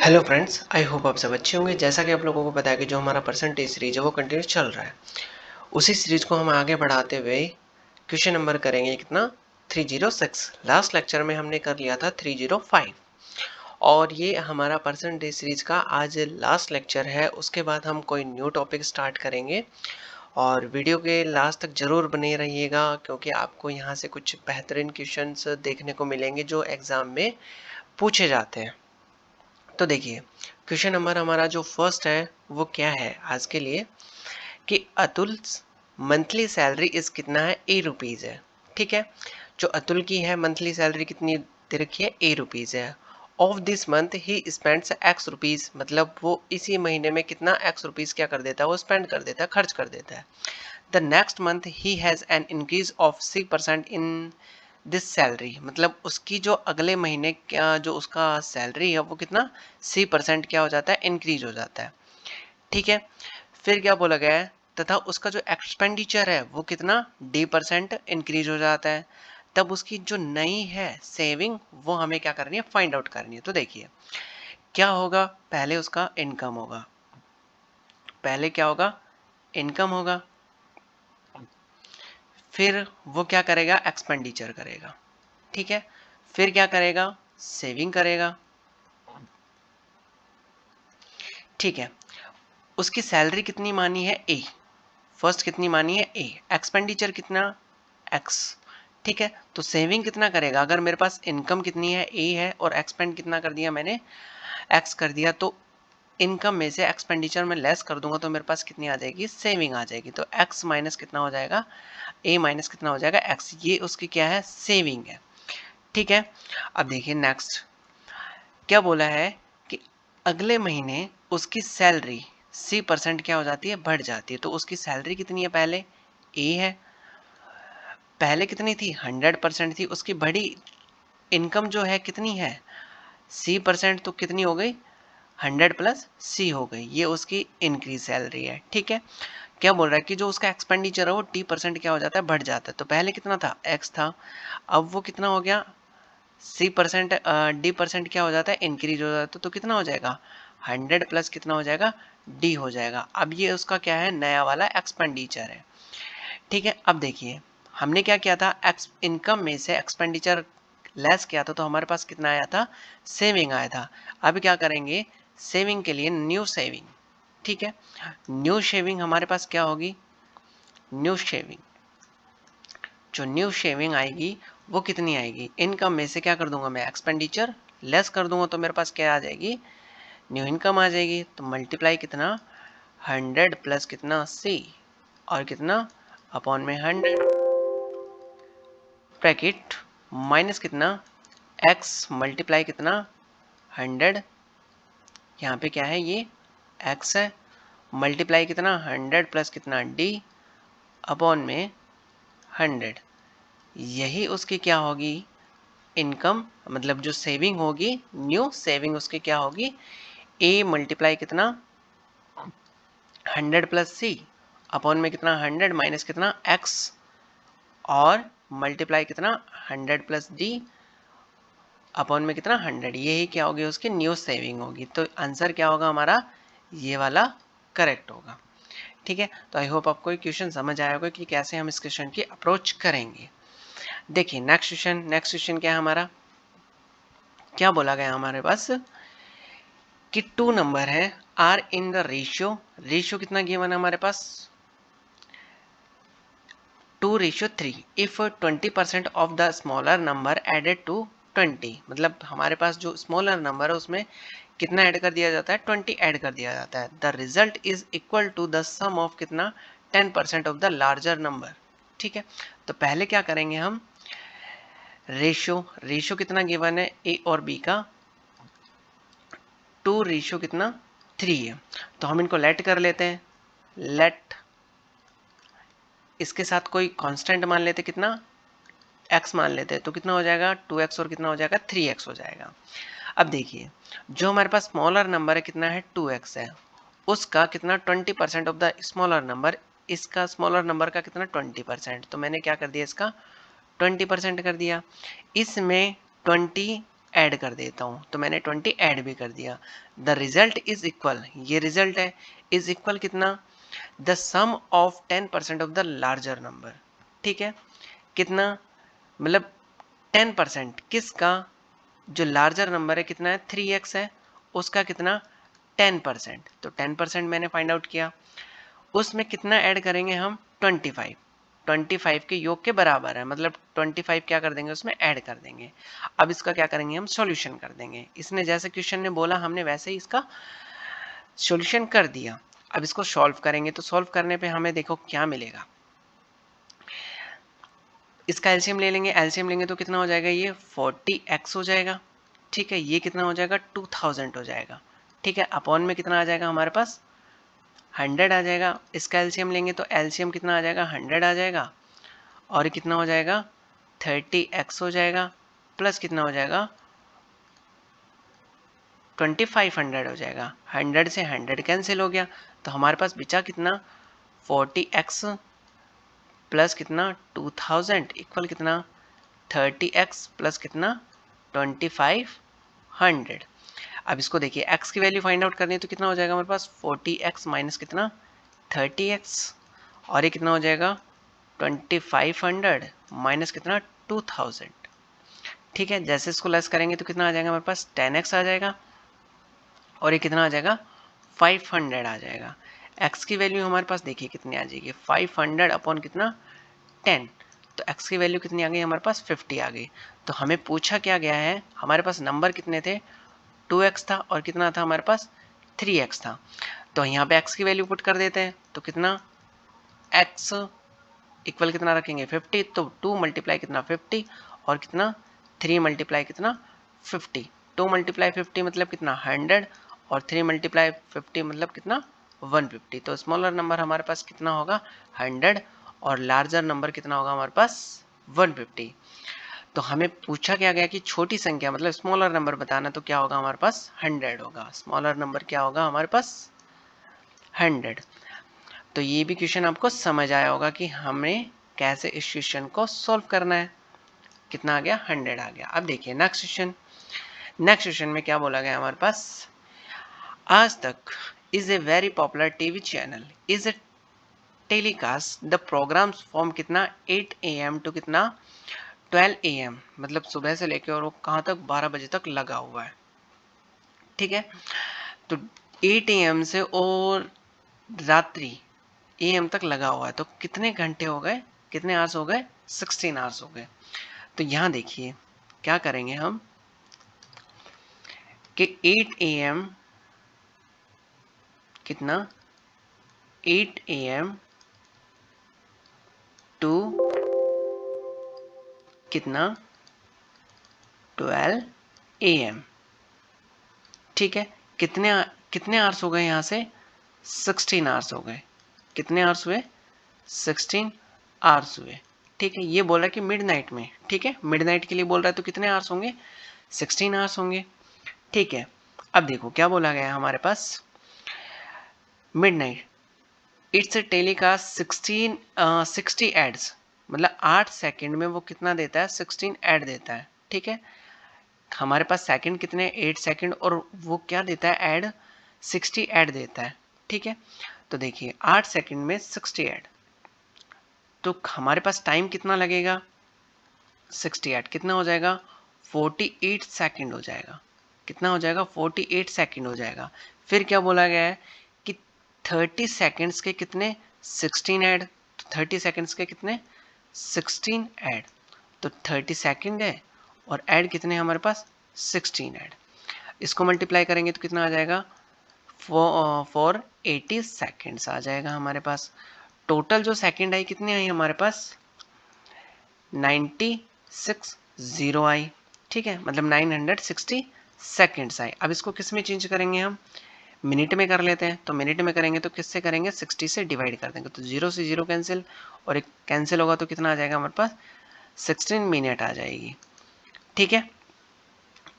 Hello friends, I hope आप सब अच्छे होंगे। जैसा कि आप लोगों को पता है कि जो हमारा परसेंटेज सीरीज है वो कंटिन्यूस चल रहा है। उसी सीरीज को हम आगे बढ़ाते हुए क्वेश्चन नंबर करेंगे कितना 306। लास्ट लेक्चर में हमने कर लिया था 305 और ये हमारा परसेंटेज सीरीज का आज लास्ट लेक्चर है। उसके बाद हम कोई न्यू टॉपिक स्टार्ट करेंगे और वीडियो के लास्ट तक जरूर बने रहिएगा क्योंकि आपको यहाँ से कुछ बेहतरीन क्वेश्चंस देखने को मिलेंगे जो एग्जाम में पूछे जाते हैं। तो देखिए, क्वेश्चन नंबर हमारा जो फर्स्ट है वो क्या है आज के लिए कि अतुल मंथली सैलरी इस कितना है ₹8 है। ठीक है, जो अतुल की है मंथली सैलरी कितनी दे रखी है ₹8 है। Of this month he spends x rupees, मतलब वो इसी महीने में कितना एक्स रुपीज क्या कर देता है, वो स्पेंड कर देता है, खर्च कर देता है। The next month he has an increase of 6% in this salary, मतलब उसकी जो अगले महीने क्या जो उसका सैलरी है वो कितना 6% क्या हो जाता है, इंक्रीज हो जाता है। ठीक है, फिर क्या बोला गया है, तथा उसका जो एक्सपेंडिचर है वो कितना D% इंक्रीज हो जाता है। तब उसकी जो नई है सेविंग वो हमें क्या करनी है, फाइंड आउट करनी है। तो देखिए क्या होगा, पहले उसका इनकम होगा, पहले क्या होगा, इनकम होगा, फिर वो क्या करेगा, एक्सपेंडिचर करेगा। ठीक है, फिर क्या करेगा, सेविंग करेगा। ठीक है, उसकी सैलरी कितनी मानी है ए, फर्स्ट कितनी मानी है ए, एक्सपेंडिचर कितना एक्स। ठीक है, तो सेविंग कितना करेगा, अगर मेरे पास इनकम कितनी है ए है और एक्सपेंड कितना कर दिया मैंने एक्स कर दिया, तो इनकम में से एक्सपेंडिचर में लेस कर दूंगा तो मेरे पास कितनी आ जाएगी, सेविंग आ जाएगी। तो एक्स माइनस कितना हो जाएगा, ए माइनस कितना हो जाएगा एक्स, ये उसकी क्या है, सेविंग है। ठीक है, अब देखिए नेक्स्ट क्या बोला है कि अगले महीने उसकी सैलरी C% क्या हो जाती है, बढ़ जाती है। तो उसकी सैलरी कितनी है, पहले ए है, पहले कितनी थी 100% थी, उसकी बढ़ी इनकम जो है कितनी है C%, तो कितनी हो गई 100 प्लस C हो गई, ये उसकी इंक्रीज सैलरी है। ठीक है, क्या बोल रहा है कि जो उसका एक्सपेंडिचर है वो T% क्या हो जाता है, बढ़ जाता है। तो पहले कितना था एक्स था, अब वो कितना हो गया C% D% क्या हो जाता है, इंक्रीज हो जाता है। तो कितना हो जाएगा 100 प्लस कितना हो जाएगा, D हो जाएगा। अब ये उसका क्या है, नया वाला एक्सपेंडिचर है। ठीक है, अब देखिए हमने क्या किया था, इनकम में से एक्सपेंडिचर लेस किया था तो हमारे पास कितना आया था, सेविंग आया था। अब क्या करेंगे, सेविंग के लिए न्यू सेविंग। ठीक है, न्यू शेविंग हमारे पास क्या होगी, न्यू शेविंग, जो न्यू शेविंग आएगी वो कितनी आएगी, इनकम में से क्या कर दूंगा मैं, एक्सपेंडिचर लेस कर दूंगा तो मेरे पास क्या आ जाएगी, न्यू इनकम आ जाएगी। तो मल्टीप्लाई कितना 100 प्लस कितना C और कितना अपॉन में 100 ब्रैकेट माइनस कितना x मल्टीप्लाई कितना 100, यहाँ पे क्या है ये x है, मल्टीप्लाई कितना 100 प्लस कितना D अपॉन में 100, यही उसकी क्या होगी, इनकम, मतलब जो सेविंग होगी, न्यू सेविंग उसकी क्या होगी, a मल्टीप्लाई कितना 100 प्लस C अपॉन में कितना 100 माइनस कितना x और मल्टीप्लाई कितना 100 प्लस D अपॉन में कितना 100, यही क्या होगी उसकी न्यू सेविंग होगी। तो आंसर क्या होगा हमारा, ये वाला करेक्ट होगा। ठीक है, तो आई होप आपको ये क्वेश्चन समझ आया होगा कि कैसे हम इस क्वेश्चन की अप्रोच करेंगे। देखिए नेक्स्ट क्वेश्चन क्या है हमारा, क्या बोला गया हमारे पास कि 2 नंबर है are in the ratio, ratio कितना गिवन है हमारे पास 2:3 if 20% of the smaller number added to 20, मतलब हमारे पास जो स्मॉलर नंबर है उसमें कितना ऐड कर दिया जाता है, 20 ऐड कर दिया जाता है। The result is equal to the sum of कितना 10% ऑफ द लार्जर नंबर। ठीक है, तो पहले क्या करेंगे हम, रेशियो कितना गिवन है ए और बी का, 2:3 है। तो हम इनको लेट कर लेते हैं, लेट इसके साथ कोई कांस्टेंट मान लेते, कितना x मान लेते हैं, तो कितना हो जाएगा 2x और कितना हो जाएगा 3x हो जाएगा। अब देखिए जो हमारे पास स्मॉलर नंबर है कितना है 2x है, उसका कितना 20% ऑफ द स्मॉलर नंबर, इसका स्मॉलर नंबर का कितना 20%, तो मैंने क्या कर दिया इसका 20% कर दिया। इसमें 20 ऐड कर देता हूँ, तो मैंने 20 ऐड भी कर दिया। द रिजल्ट इज इक्वल, ये रिजल्ट है, इज इक्वल कितना, the sum of 10% of the larger number. ठीक है, कितना, मतलब 10% किसका, जो लार्जर नंबर है कितना है 3x है, उसका कितना 10%, तो 10% मैंने फाइंड आउट किया। उसमें कितना ऐड करेंगे हम 25, 25 के योग के बराबर है, मतलब 25 क्या कर देंगे उसमें ऐड कर देंगे। अब इसका क्या करेंगे हम, सॉल्यूशन कर देंगे। इसने जैसे क्वेश्चन ने बोला हमने वैसे ही इसका सॉल्यूशन कर दिया। अब इसको सॉल्व करेंगे, तो सॉल्व करने पे हमें देखो क्या मिलेगा। इसका एलसीएम ले लेंगे, एलसीएम लेंगे तो कितना हो जाएगा, ये 40x हो जाएगा। ठीक है, ये कितना हो जाएगा 2000 हो जाएगा। ठीक है, अपॉन में कितना आ जाएगा हमारे पास 100 आ जाएगा। इसका एलसीएम लेंगे तो एलसीएम कितना आ जाएगा 100 आ जाएगा, और कितना हो जाएगा 30x हो जाएगा, प्लस कितना हो जाएगा 2500 हो जाएगा। 100 से 100 कैंसिल हो गया, तो हमारे पास बचा कितना 40x प्लस कितना 2000 इक्वल कितना 30x प्लस कितना 2500। अब इसको देखिए x की वैल्यू फाइंड आउट करनी है तो कितना हो जाएगा हमारे पास 40x माइनस कितना 30x, और ये कितना हो जाएगा 2500 माइनस कितना 2000। ठीक है, जैसे इसको लेस करेंगे तो कितना आ जाएगा हमारे पास 10x आ जाएगा, और ये कितना आ जाएगा 500 आ जाएगा। x की वैल्यू हमारे पास देखिए कितनी आ जाएगी 500 अपॉन कितना 10, तो x की वैल्यू कितनी आ गई हमारे पास 50 आ गई। तो हमें पूछा क्या गया है, हमारे पास नंबर कितने थे 2x था, और कितना था हमारे पास 3x था। तो यहाँ पे x की वैल्यू पुट कर देते हैं, तो कितना x इक्वल कितना रखेंगे 50, तो 2 मल्टीप्लाई कितना 50, और कितना 3 मल्टीप्लाई कितना 50, 2 मल्टीप्लाई 50 मतलब कितना 100, और 3 मल्टीप्लाई 50 मतलब कितना 150। तो स्मॉलर नंबर हमारे पास कितना होगा 100, और लार्जर नंबर कितना होगा हमारे पास 150। तो हमें पूछा क्या गया कि छोटी संख्या मतलब स्मॉलर नंबर बताना, तो क्या होगा हमारे पास 100 होगा। स्मॉलर नंबर क्या होगा हमारे पास 100। तो ये भी क्वेश्चन आपको समझ आया होगा कि हमें कैसे इस क्वेश्चन को सॉल्व करना है। कितना आ गया 100 आ गया। अब देखिए नेक्स्ट क्वेश्चन, नेक्स्ट क्वेश्चन में क्या बोला गया हमारे पास, आज तक is a very popular TV channel is a telecast the programmes from कितना 8 AM टू कितना 12 AM, मतलब सुबह से लेकर और वो कहाँ तक 12 बजे तक लगा हुआ है। ठीक है, तो 8 AM से और रात्रि AM तक लगा हुआ है, तो कितने घंटे हो गए, कितने आवर्स हो गए 16 आवर्स हो गए। तो यहाँ देखिए क्या करेंगे हम कि 8 AM कितना 8 AM टू कितना 12 AM। ठीक है, कितने कितने आवर्स हो गए यहाँ से 16 आवर्स हो गए। कितने आवर्स हुए 16 आवर्स हुए। ठीक है, ये बोल रहा है कि मिडनाइट में। ठीक है, मिडनाइट के लिए बोल रहा है, तो कितने आवर्स होंगे 16 आवर्स होंगे। ठीक है, अब देखो क्या बोला गया है हमारे पास, मिडनाइट इट्स टेलीकास्ट 60 एड्स, मतलब 8 सेकंड में वो कितना देता है 16 ऐड देता है। ठीक है, हमारे पास सेकंड कितने 8 सेकंड, और वो क्या देता है ऐड 60 ऐड देता है। ठीक है, तो देखिए 8 सेकंड में 60 ऐड, तो हमारे पास टाइम कितना लगेगा 68 कितना हो जाएगा 48 सेकंड हो जाएगा। कितना हो जाएगा 48 सेकंड हो जाएगा। फिर क्या बोला गया है कि 30 सेकंड्स के कितने 16 ऐड, तो 30 सेकंड्स के कितने 16 ऐड, तो 30 सेकंड है और ऐड कितने हमारे पास 16 ऐड। इसको मल्टीप्लाई करेंगे तो कितना आ जाएगा 480 सेकंड्स आ जाएगा हमारे पास। टोटल जो सेकंड आई कितनी आई हमारे पास 960 आई। ठीक है, मतलब 960 सेकंड्स आए। अब इसको किस में चेंज करेंगे हम, मिनट में कर लेते हैं। तो मिनट में करेंगे तो किससे करेंगे 60 से डिवाइड कर देंगे, तो 0 से 0 कैंसिल, और एक कैंसिल होगा तो कितना आ जाएगा हमारे पास 16 मिनट आ जाएगी। ठीक है,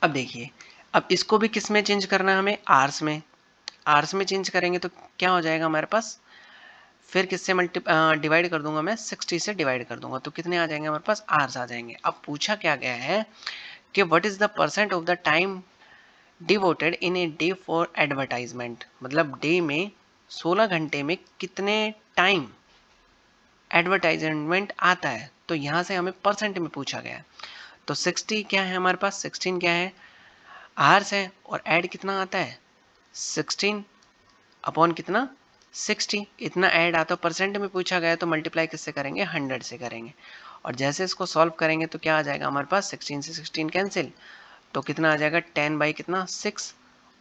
अब देखिए अब इसको भी किस में चेंज करना है हमें आर्स में। आर्स में चेंज करेंगे तो क्या हो जाएगा हमारे पास, फिर किससे डिवाइड कर दूंगा मैं 60 से डिवाइड कर दूंगा, तो कितने आ जाएंगे हमारे पास आर्स आ जाएंगे। अब पूछा क्या गया है कि what is the percent of the time devoted in a day for advertisement, मतलब डे में 16 घंटे में कितने टाइम एडवर्टाइजमेंट आता है। तो यहाँ से हमें परसेंट में पूछा गया है। तो 60 क्या है हमारे पास, 16 क्या है, आवर्स है, और ऐड कितना आता है 16 अपॉन कितना 60, इतना ऐड आता है। परसेंट में पूछा गया है तो मल्टीप्लाई किससे करेंगे, 100 से करेंगे। और जैसे इसको सॉल्व करेंगे तो क्या आ जाएगा हमारे पास, 16 से 16 कैंसिल, तो कितना आ जाएगा 10 बाई कितना 6,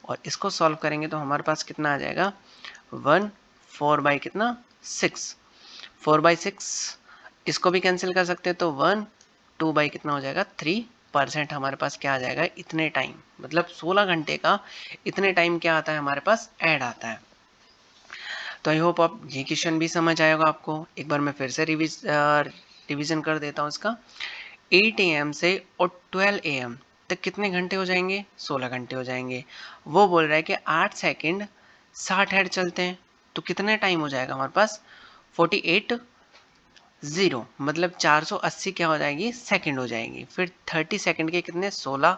और इसको सॉल्व करेंगे तो हमारे पास कितना आ जाएगा 1 4 बाई कितना 6, 4 बाई 6, इसको भी कैंसिल कर सकते हैं तो 1 2 बाई कितना हो जाएगा 3%। हमारे पास क्या आ जाएगा इतने टाइम, मतलब 16 घंटे का इतने टाइम क्या आता है हमारे पास, ऐड आता है। तो आई होप आप ये क्वेश्चन भी समझ आएगा आपको। एक बार मैं फिर से रिवीजन कर देता हूँ इसका। 8 AM से और 12 AM तक कितने घंटे हो जाएंगे, 16 घंटे हो जाएंगे। वो बोल रहा है कि 8 सेकंड 60 हेड चलते हैं, तो कितने टाइम हो जाएगा हमारे पास 48 0, मतलब 480 क्या हो जाएगी सेकंड हो जाएगी। फिर 30 सेकंड के कितने 16,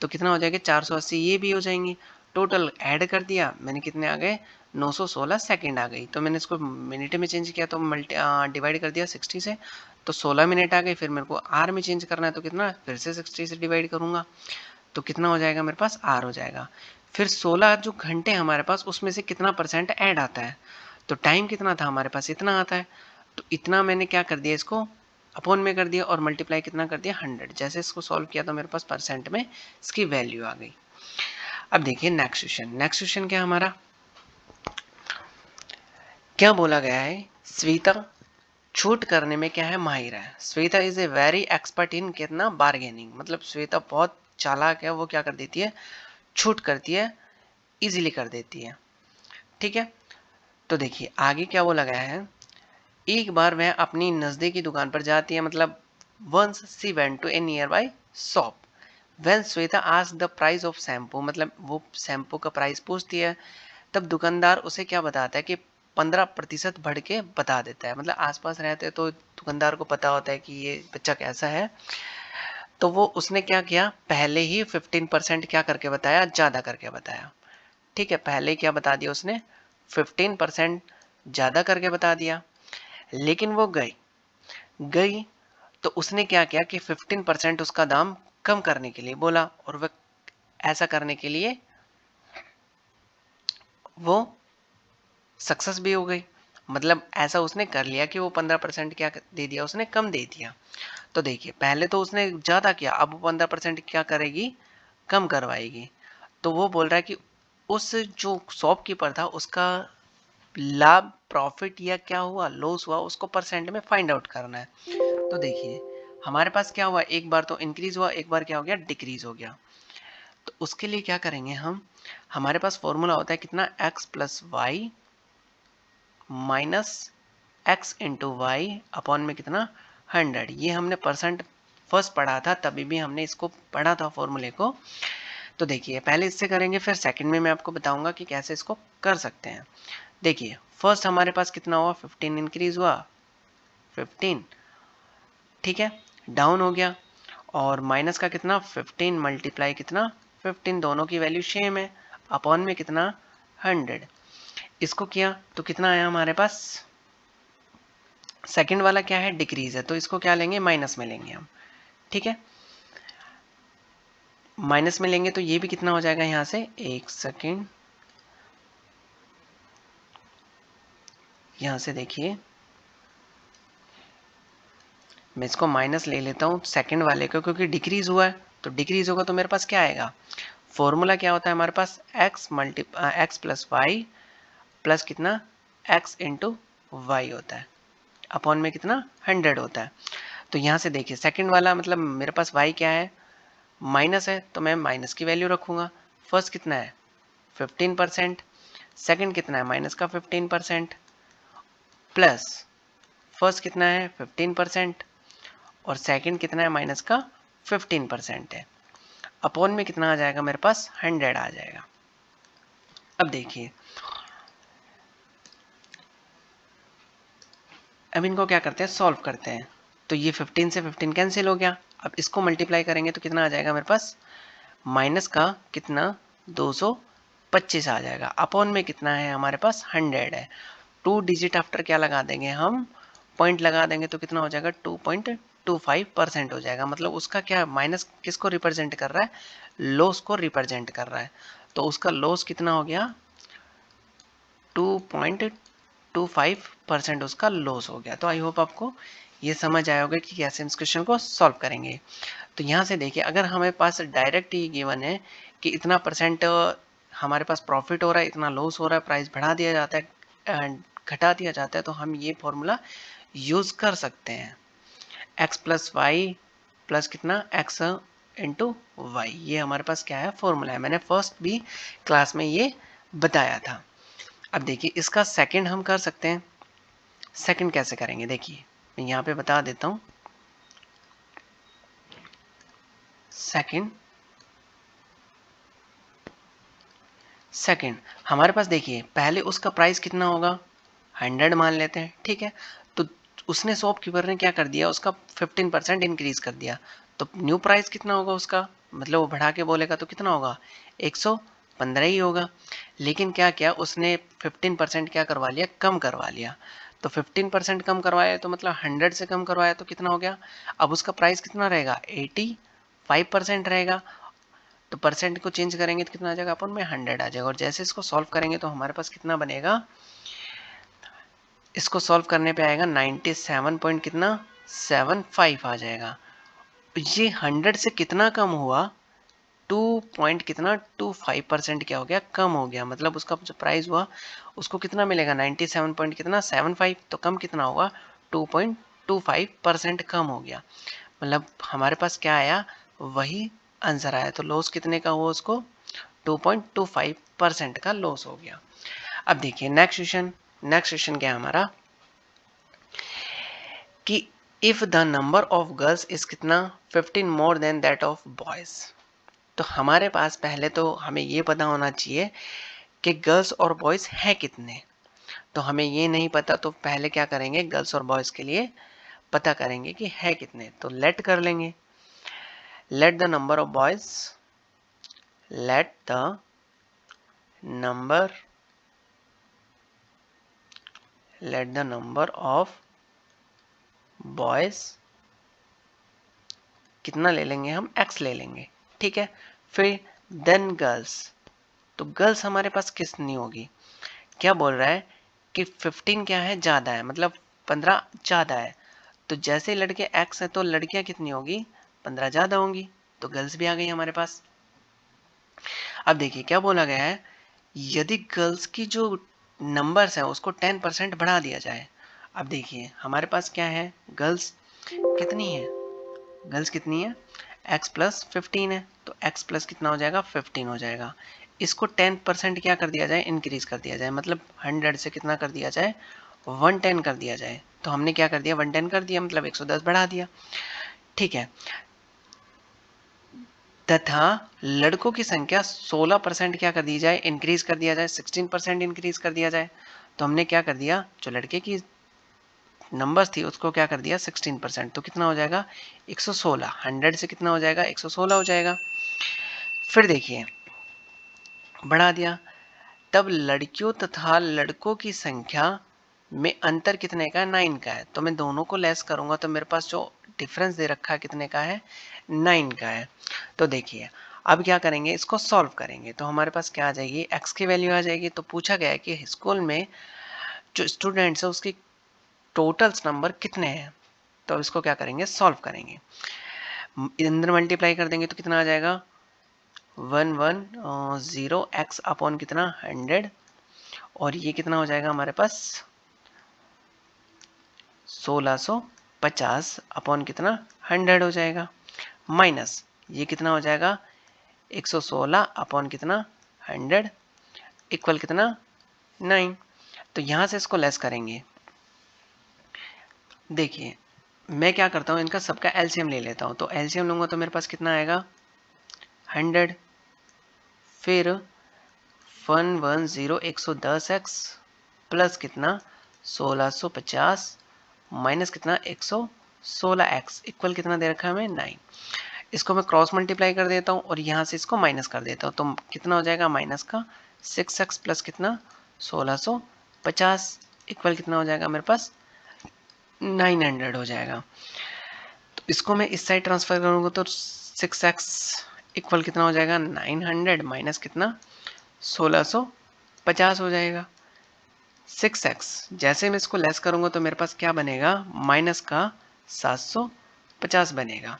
तो कितना हो जाएगा 480, ये भी हो जाएंगी। टोटल ऐड कर दिया मैंने, कितने आ गए 916 सेकंड आ गई। तो मैंने इसको मिनट में चेंज किया तो डिवाइड कर दिया 60 से, तो 16 मिनट आ गई। फिर मेरे को आर में चेंज करना है तो कितना, फिर से 60 से डिवाइड करूंगा तो कितना हो जाएगा मेरे पास आर हो जाएगा। फिर 16 जो घंटे हमारे पास उसमें से कितना परसेंट ऐड आता है, तो टाइम कितना था हमारे पास इतना आता है, तो इतना मैंने क्या कर दिया इसको अपॉन में कर दिया और मल्टीप्लाई कितना कर दिया 100। जैसे इसको सॉल्व किया तो मेरे पास परसेंट में इसकी वैल्यू आ गई। अब देखिए नेक्स्ट क्वेश्चन, नेक्स्ट क्वेश्चन क्या हमारा, क्या बोला गया है, श्वेता छूट करने में क्या है माहिर है। Shweta is a very expert in कितना बार्गेनिंग, मतलब श्वेता बहुत चालाक है, वो क्या कर देती है छूट करती है, इजीली कर देती है। ठीक है, तो देखिए आगे क्या बोला गया है, एक बार वह अपनी नजदीकी दुकान पर जाती है, मतलब once she went to a nearby shop when Shweta asked the price of shampoo, मतलब वो शैम्पू का प्राइस पूछती है, तब दुकानदार उसे क्या बताता है कि 15% बढ़ के बता देता है। मतलब आसपास रहते तो दुकानदार को पता होता है कि ये बच्चा कैसा है, तो वो उसने क्या किया पहले ही 15% क्या करके बताया, ज़्यादा करके बताया। ठीक है, पहले क्या बता दिया उसने 15% ज़्यादा करके बता दिया। लेकिन वो गई गई तो उसने क्या किया कि 15% उसका दाम कम करने के लिए बोला, और वह ऐसा करने के लिए वो सक्सेस भी हो गई। मतलब ऐसा उसने कर लिया कि वो 15% क्या दे दिया, उसने कम दे दिया। तो देखिए पहले तो उसने ज़्यादा किया, अब वो 15% क्या करेगी, कम करवाएगी। तो वो बोल रहा है कि उस जो शॉपकीपर था उसका लाभ प्रॉफिट या क्या हुआ लॉस हुआ, उसको परसेंट में फाइंड आउट करना है। तो देखिए हमारे पास क्या हुआ, एक बार तो इंक्रीज हुआ, एक बार क्या हो गया डिक्रीज हो गया। तो उसके लिए क्या करेंगे हम, हमारे पास फॉर्मूला होता है कितना x plus Y minus X into Y upon में कितना 100। ये हमने परसेंट फर्स्ट पढ़ा था, तभी भी हमने इसको पढ़ा था फॉर्मूले को। तो देखिए पहले इससे करेंगे, फिर सेकंड में मैं आपको बताऊंगा कि कैसे इसको कर सकते हैं। देखिए फर्स्ट हमारे पास कितना हुआ 15 इंक्रीज हुआ 15, ठीक है, डाउन हो गया, और माइनस का कितना 15 मल्टीप्लाई कितना 15, दोनों की वैल्यू सेम है, अपॉन में कितना 100। इसको किया तो कितना आया हमारे पास, सेकंड वाला क्या है डिक्रीज है, तो इसको क्या लेंगे माइनस में लेंगे हम। ठीक है, माइनस में लेंगे तो ये भी कितना हो जाएगा, यहाँ से एक सेकेंड, यहाँ से देखिए मैं इसको माइनस ले लेता हूँ सेकंड वाले को, क्योंकि डिक्रीज हुआ है, तो डिक्रीज होगा तो मेरे पास क्या आएगा, फॉर्मूला क्या होता है हमारे पास एक्स प्लस वाई प्लस कितना एक्स इंटू वाई होता है, अपॉन में कितना 100 होता है। तो यहाँ से देखिए सेकंड वाला मतलब मेरे पास y क्या है माइनस है, तो मैं माइनस की वैल्यू रखूँगा। फर्स्ट कितना है 15%, सेकंड कितना है माइनस का 15%, प्लस फर्स्ट कितना है 15% और सेकंड कितना है माइनस का 15% है, अपॉन में कितना आ जाएगा मेरे पास 100 आ जाएगा। अब देखिए अब इनको क्या करते हैं सॉल्व करते हैं, तो ये 15 से 15 कैंसिल हो गया, अब इसको मल्टीप्लाई करेंगे तो कितना आ जाएगा मेरे पास, माइनस का कितना 225 आ जाएगा, अपॉन में कितना है हमारे पास 100 है। 2 डिजिट आफ्टर क्या लगा देंगे हम, पॉइंट लगा देंगे तो कितना हो जाएगा 2.25% हो जाएगा। मतलब उसका क्या, माइनस किसको रिप्रेजेंट कर रहा है, लॉस को रिप्रेजेंट कर रहा है। तो उसका लॉस कितना हो गया 2.25% उसका लॉस हो गया। तो आई होप आपको ये समझ आया होगा कि कैसे इस क्वेश्चन को सॉल्व करेंगे। तो यहाँ से देखिए, अगर हमारे पास डायरेक्ट ही गिवन है कि इतना परसेंट हमारे पास प्रॉफिट हो रहा है, इतना लॉस हो रहा है, प्राइस बढ़ा दिया जाता है, घटा दिया जाता है, तो हम ये फॉर्मूला यूज कर सकते हैं, x प्लस वाई प्लस कितना x इंटू वाई। ये हमारे पास क्या है, फॉर्मूला है। मैंने फर्स्ट भी क्लास में ये बताया था। अब देखिए इसका सेकंड हम कर सकते हैं। सेकंड कैसे करेंगे, देखिए मैं यहाँ पे बता देता हूँ। सेकंड हमारे पास देखिए, पहले उसका प्राइस कितना होगा 100 मान लेते हैं, ठीक है। तो उसने शॉपकीपर ने क्या कर दिया, उसका 15% इंक्रीज कर दिया, तो न्यू प्राइस कितना होगा उसका, मतलब वो बढ़ा के बोलेगा तो कितना होगा 115 ही होगा। लेकिन क्या किया उसने 15% क्या करवा लिया, कम करवा लिया। तो 15% कम करवाया तो मतलब 100 से कम करवाया तो कितना हो गया, अब उसका प्राइस कितना रहेगा 85% रहेगा। तो परसेंट को चेंज करेंगे तो कितना आ जाएगा, अपन में 100 आ जाएगा। और जैसे इसको सॉल्व करेंगे तो हमारे पास कितना बनेगा, इसको सॉल्व करने पे आएगा 97 पॉइंट कितना 75 आ जाएगा। ये 100 से कितना कम हुआ, 2 पॉइंट कितना 25% क्या हो गया, कम हो गया। मतलब उसका जो प्राइस हुआ उसको कितना मिलेगा 97 पॉइंट कितना 75, तो कम कितना होगा 2.25% कम हो गया। मतलब हमारे पास क्या आया, वही आंसर आया। तो लॉस कितने का हुआ, उसको 2.25% का लॉस हो गया। अब देखिए नेक्स्ट क्वेश्चन क्या है हमारा, कि if the number of girls is कितना 15 more than that of boys. तो हमारे पास पहले तो हमें ये पता होना चाहिए कि गर्ल्स और बॉयज हैं कितने। तो हमें ये नहीं पता, तो पहले क्या करेंगे, गर्ल्स और बॉयज के लिए पता करेंगे कि है कितने। तो लेट कर लेंगे, let the number of boys, let the number of boys कितना ले लेंगे हम, x ले लेंगे, ठीक है। फिर देन गर्ल्स, तो गर्ल्स हमारे पास कितनी होगी, क्या बोल रहा है कि 15 क्या है ज्यादा है, मतलब 15 ज्यादा है। तो जैसे लड़के x है तो लड़कियां कितनी होगी 15 ज्यादा होंगी, तो गर्ल्स भी आ गई हमारे पास। अब देखिए क्या बोला गया है, यदि गर्ल्स की जो नंबर्स हैं उसको 10% बढ़ा दिया जाए। अब देखिए हमारे पास क्या है, गर्ल्स कितनी है, गर्ल्स कितनी है x प्लस 15 है, तो x प्लस कितना हो जाएगा 15 हो जाएगा। इसको 10% क्या कर दिया जाए, इंक्रीज कर दिया जाए, मतलब 100 से कितना कर दिया जाए 110 कर दिया जाए। तो हमने क्या कर दिया 110 कर दिया, मतलब 110 बढ़ा दिया, ठीक है। तथा लड़कों की संख्या 16% क्या कर दी जाए, इंक्रीज कर दिया जाए, 16% इंक्रीज कर दिया जाए। तो हमने क्या कर दिया, जो लड़के की नंबर्स थी उसको क्या कर दिया 16%, तो कितना हो जाएगा 116, 100 से कितना हो जाएगा 116 हो जाएगा। फिर देखिए बढ़ा दिया, तब लड़कियों तथा लड़कों की संख्या में अंतर कितने का है, 9 का है। तो मैं दोनों को लेस करूंगा तो मेरे पास जो डिफरेंस दे रखा है कितने का है 9 का है। तो देखिए अब क्या करेंगे, इसको सॉल्व करेंगे तो हमारे पास क्या आ जाएगी, x की वैल्यू आ जाएगी। तो पूछा गया है कि स्कूल में जो स्टूडेंट्स है उसकी टोटल्स नंबर कितने हैं। तो इसको क्या करेंगे, सॉल्व करेंगे, अंदर मल्टीप्लाई कर देंगे तो कितना आ जाएगा 110 x अपॉन कितना 100, और ये कितना हो जाएगा हमारे पास 1650 अपॉन कितना 100 हो जाएगा, माइनस ये कितना हो जाएगा 116 अपॉन कितना 100 इक्वल कितना 9। तो यहां से इसको लेस करेंगे। देखिए मैं क्या करता हूं, इनका सबका एलसीएम ले लेता हूं। तो एलसीएम लूंगा तो मेरे पास कितना आएगा 100, फिर 110 110x प्लस कितना 1650 माइनस कितना 116, 16x इक्वल कितना दे रखा है हमें 9। इसको मैं क्रॉस मल्टीप्लाई कर देता हूँ और यहाँ से इसको माइनस कर देता हूँ, तो कितना हो जाएगा माइनस का 6x प्लस कितना 1650 इक्वल कितना हो जाएगा मेरे पास 900 हो जाएगा। तो इसको मैं इस साइड ट्रांसफर करूँगा तो 6x इक्वल कितना हो जाएगा 900 माइनस कितना 1650 हो जाएगा। 6x जैसे मैं इसको लेस करूँगा तो मेरे पास क्या बनेगा माइनस का 750 बनेगा,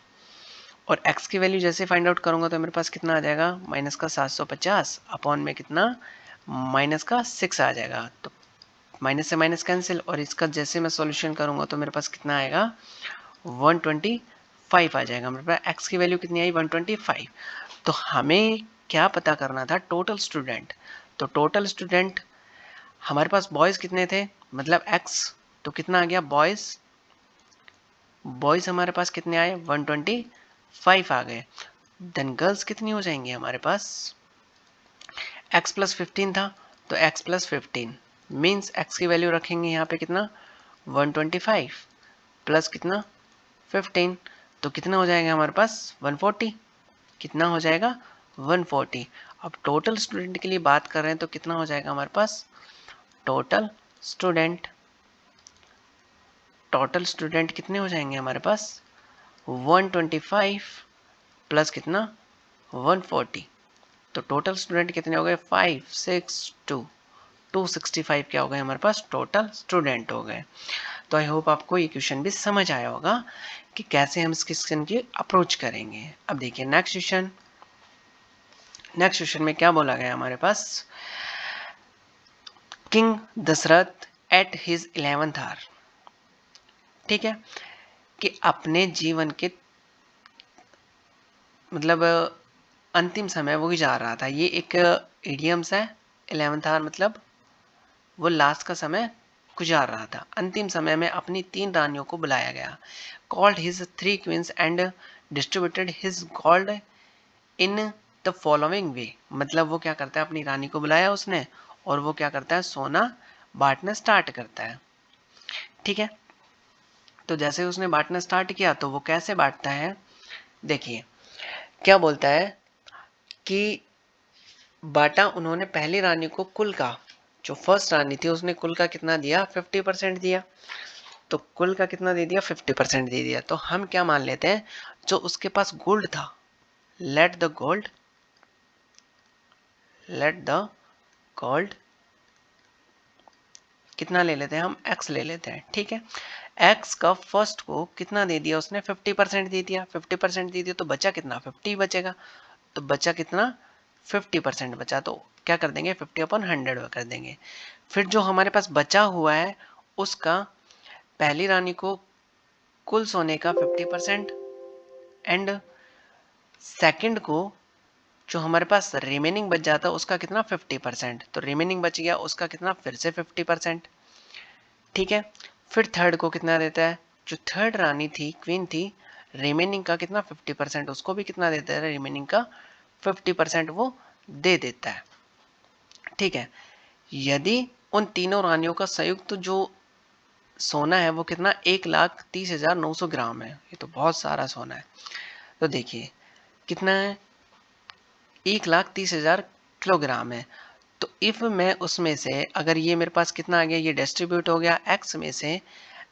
और x की वैल्यू जैसे फाइंड आउट करूँगा तो मेरे पास कितना आ जाएगा माइनस का 750 अपॉन में कितना माइनस का 6 आ जाएगा, तो माइनस से माइनस कैंसिल, और इसका जैसे मैं सॉल्यूशन करूँगा तो मेरे पास कितना आएगा 125 आ जाएगा। मेरे पास x की वैल्यू कितनी आई 125। तो हमें क्या पता करना था टोटल स्टूडेंट, तो टोटल स्टूडेंट हमारे पास बॉयज़ कितने थे मतलब x, तो कितना आ गया बॉयज़ हमारे पास कितने आए 125 आ गए। देन गर्ल्स कितनी हो जाएंगी हमारे पास x प्लस 15 था तो x प्लस 15 मीन्स x की वैल्यू रखेंगे यहाँ पे कितना 125 प्लस कितना 15, तो कितना हो जाएगा हमारे पास 140, कितना हो जाएगा 140। अब टोटल स्टूडेंट के लिए बात कर रहे हैं तो कितना हो जाएगा हमारे पास टोटल स्टूडेंट कितने हो जाएंगे हमारे पास 125 प्लस कितना 140, तो टोटल स्टूडेंट कितने हो गए 265 क्या हो गए हमारे पास टोटल स्टूडेंट हो गए। तो आई होप आपको ये क्वेश्चन भी समझ आया होगा कि कैसे हम इस क्वेश्चन की अप्रोच करेंगे। अब देखिए नेक्स्ट क्वेश्चन में क्या बोला गया हमारे पास, king Dasharath at his 11th hour, ठीक है, कि अपने जीवन के मतलब अंतिम समय वो जा रहा था, ये एक इडियम्स है 11th आवर मतलब वो लास्ट का समय गुजार रहा था, अंतिम समय में अपनी 3 रानियों को बुलाया गया, called his 3 queen's and distributed his gold in the following वे, मतलब वो क्या करता है अपनी रानी को बुलाया उसने और वो क्या करता है सोना बांटना स्टार्ट करता है, ठीक है। तो जैसे उसने बांटना स्टार्ट किया तो वो कैसे बांटता है, देखिए क्या बोलता है कि बांटा उन्होंने पहली रानी को कुल का, जो फर्स्ट रानी थी उसने कुल का कितना दिया 50% दिया, तो कुल का कितना दे दिया 50% दे दिया, तो हम क्या मान लेते हैं जो उसके पास गोल्ड था, लेट द गोल्ड कितना ले लेते हैं हम x ले लेते हैं, ठीक है। x का फर्स्ट को कितना दे दिया उसने 50% दे दिया, 50% दे दिया तो बचा कितना 50 बचेगा, तो बचा कितना 50% बचा, तो क्या कर देंगे 50/100 कर देंगे। फिर जो हमारे पास बचा हुआ है उसका पहली रानी को कुल सोने का 50% एंड सेकंड को जो हमारे पास रिमेनिंग बच जाता है उसका कितना 50%, तो रिमेनिंग बच गया उसका कितना फिर से 50%, ठीक है। फिर थर्ड को कितना देता है, जो थर्ड रानी थी क्वीन थी रिमेनिंग का कितना 50%, उसको भी कितना देता है रिमेनिंग का 50% वो दे देता है, ठीक है। यदि उन तीनों रानियों का संयुक्त जो सोना है वो कितना 1,30,900 ग्राम है, ये तो बहुत सारा सोना है, तो देखिए कितना है 1,30,000 किलोग्राम है, तो इफ मैं उसमें से अगर ये मेरे पास कितना आ गया ये डिस्ट्रीब्यूट हो गया x में से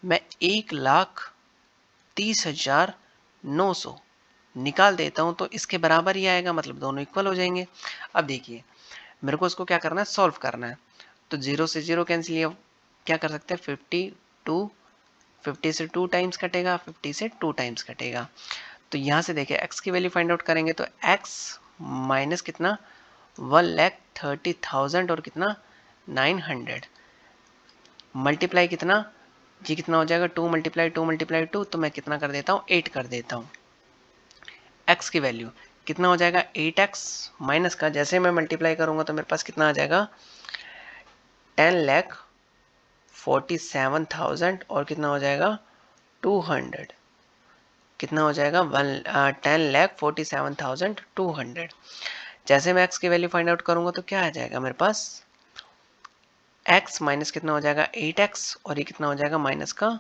मैं 1,30,900 निकाल देता हूँ तो इसके बराबर ही आएगा, मतलब दोनों इक्वल हो जाएंगे। अब देखिए मेरे को इसको क्या करना है सॉल्व करना है, तो 0 से 0 कैंसिल, या क्या कर सकते हैं 50 से 2 टाइम्स कटेगा, 50 से 2 टाइम्स कटेगा, तो यहाँ से देखिए x की वैल्यू फाइंड आउट करेंगे तो x माइनस कितना 1,30,000 और कितना 900 मल्टीप्लाई कितना, ये कितना हो जाएगा 2 × 2, तो मैं कितना कर देता हूँ 8 कर देता हूँ। x की वैल्यू कितना हो जाएगा 8x माइनस का, जैसे मैं मल्टीप्लाई करूंगा तो मेरे पास कितना आ जाएगा 10,47,000 और कितना हो जाएगा 200, कितना हो जाएगा 10,47,200। जैसे मैं x की वैल्यू फाइंड आउट करूंगा तो क्या आ जाएगा मेरे पास x माइनस कितना हो जाएगा 8x और ये कितना हो जाएगा माइनस का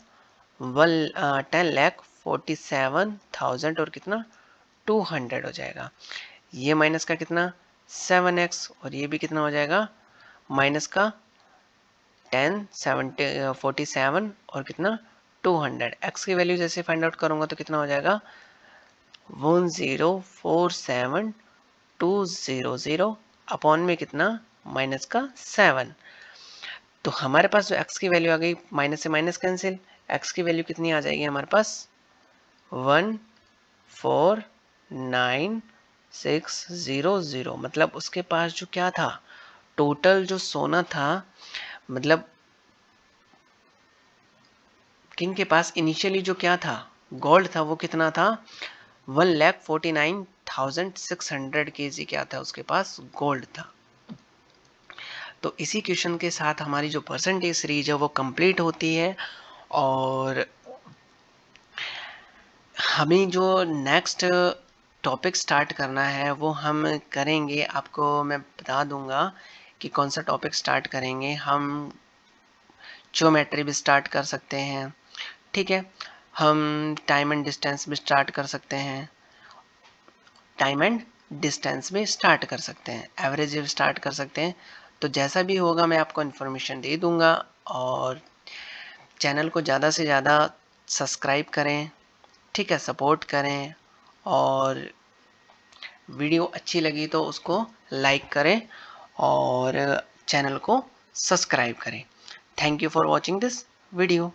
10,47,000 और कितना 200 हो जाएगा। ये माइनस का कितना 7x और ये भी कितना हो जाएगा माइनस का 47 और कितना 200। x की वैल्यू जैसे फाइंड आउट करूंगा तो कितना हो जाएगा 1047200 अपॉन में कितना माइनस का 7। तो हमारे पास जो x की वैल्यू आ गई, माइनस से माइनस कैंसिल, x की वैल्यू कितनी आ जाएगी हमारे पास 149,600। मतलब उसके पास जो क्या था टोटल जो सोना था, मतलब किंग के पास इनिशियली जो क्या था गोल्ड था वो कितना था 1,49,600 केजी क्या था उसके पास गोल्ड था। तो इसी क्वेश्चन के साथ हमारी जो परसेंटेज सीरीज है वो कंप्लीट होती है और हमें जो नेक्स्ट टॉपिक स्टार्ट करना है वो हम करेंगे, आपको मैं बता दूंगा कि कौन सा टॉपिक स्टार्ट करेंगे। हम ज्योमेट्री भी स्टार्ट कर सकते हैं, ठीक है, हम टाइम एंड डिस्टेंस भी स्टार्ट कर सकते हैं, टाइम एंड डिस्टेंस में स्टार्ट कर सकते हैं, एवरेज भी स्टार्ट कर सकते हैं। तो जैसा भी होगा मैं आपको इन्फॉर्मेशन दे दूंगा और चैनल को ज़्यादा से ज़्यादा सब्सक्राइब करें, ठीक है, सपोर्ट करें और वीडियो अच्छी लगी तो उसको लाइक करें और चैनल को सब्सक्राइब करें। Thank you for watching this video.